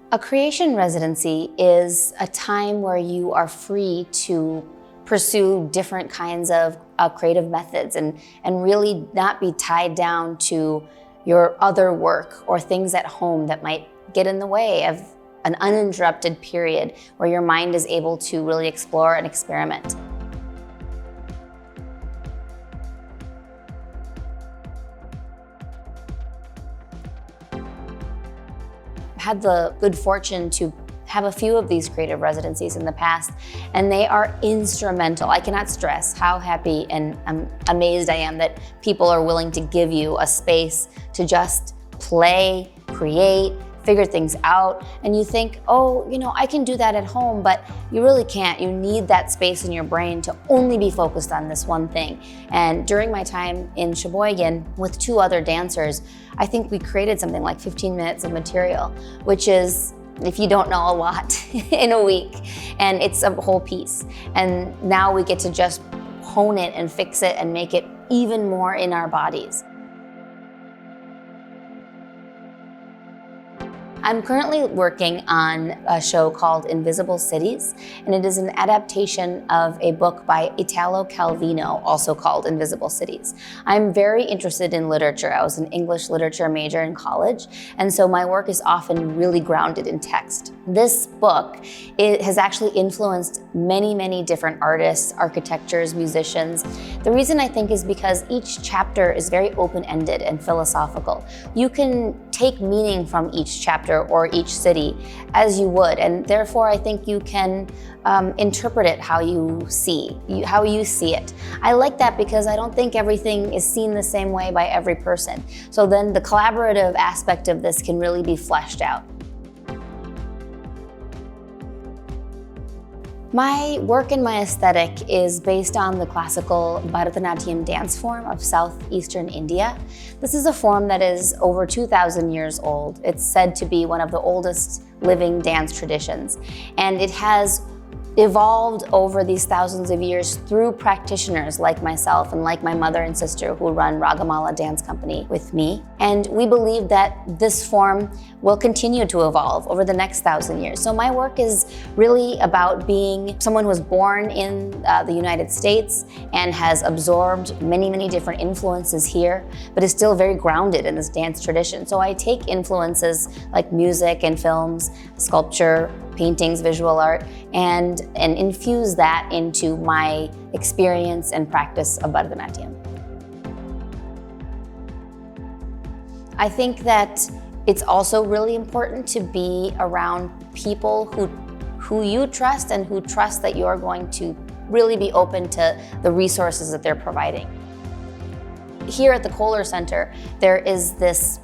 A creation residency is a time where you are free to pursue different kinds of creative methods and really not be tied down to your other work or things at home that might get in the way of an uninterrupted period where your mind is able to really explore and experiment. Had the good fortune to have a few of these creative residencies in the past, and they are instrumental. I cannot stress how happy and amazed I am that people are willing to give you a space to just play, create, figure things out, and you think, oh, I can do that at home, but you really can't. You need that space in your brain to only be focused on this one thing. And during my time in Sheboygan with 2 other dancers, I think we created something like 15 minutes of material, which is, if you don't know, a lot in a week, and it's a whole piece. And now we get to just hone it and fix it and make it even more in our bodies. I'm currently working on a show called Invisible Cities, and it is an adaptation of a book by Italo Calvino, also called Invisible Cities. I'm very interested in literature. I was an English literature major in college, and so my work is often really grounded in text. This book, it has actually influenced many, many different artists, architectures, musicians. The reason I think is because each chapter is very open-ended and philosophical. You can take meaning from each chapter or each city as you would, and therefore I think you can interpret it how you see it. I like that because I don't think everything is seen the same way by every person. So then the collaborative aspect of this can really be fleshed out. My work and my aesthetic is based on the classical Bharatanatyam dance form of southeastern India. This is a form that is over 2,000 years old. It's said to be one of the oldest living dance traditions, and it has evolved over these thousands of years through practitioners like myself and like my mother and sister who run Ragamala Dance Company with me. And we believe that this form will continue to evolve over the next 1,000 years. So my work is really about being someone who was born in the United States and has absorbed many, many different influences here, but is still very grounded in this dance tradition. So I take influences like music and films, sculpture, paintings, visual art, and infuse that into my experience and practice of Bharatanatyam. I think that it's also really important to be around people who you trust and who trust that you're going to really be open to the resources that they're providing. Here at the Kohler Center, there is this,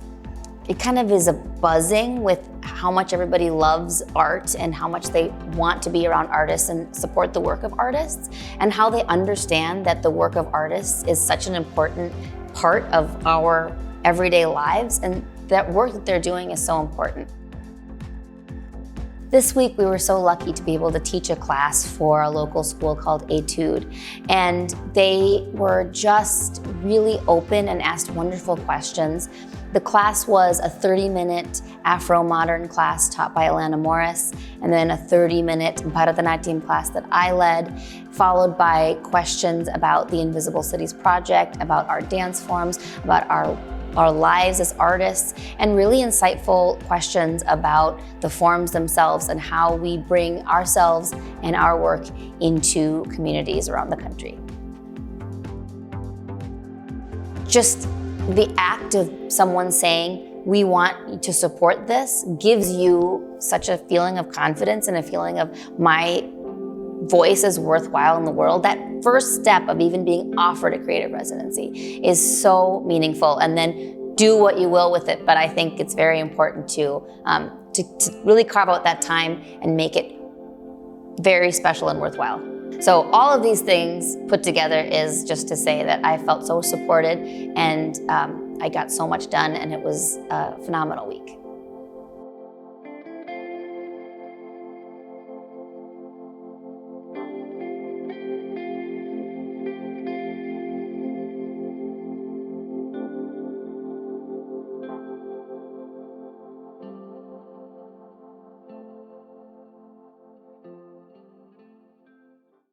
it kind of is a buzzing with how much everybody loves art and how much they want to be around artists and support the work of artists, and how they understand that the work of artists is such an important part of our everyday lives, and that work that they're doing is so important. This week, we were so lucky to be able to teach a class for a local school called Etude, and they were just really open and asked wonderful questions. The class was a 30-minute Afro-modern class taught by Alana Morris, and then a 30-minute Bharatanatyam class that I led, followed by questions about the Invisible Cities project, about our dance forms, about our lives as artists, and really insightful questions about the forms themselves and how we bring ourselves and our work into communities around the country. Just the act of someone saying, we want to support this, gives you such a feeling of confidence and a feeling of my voice is worthwhile in the world. That first step of even being offered a creative residency is so meaningful, and then do what you will with it. But I think it's very important to really carve out that time and make it very special and worthwhile. So all of these things put together is just to say that I felt so supported, and I got so much done, and it was a phenomenal week.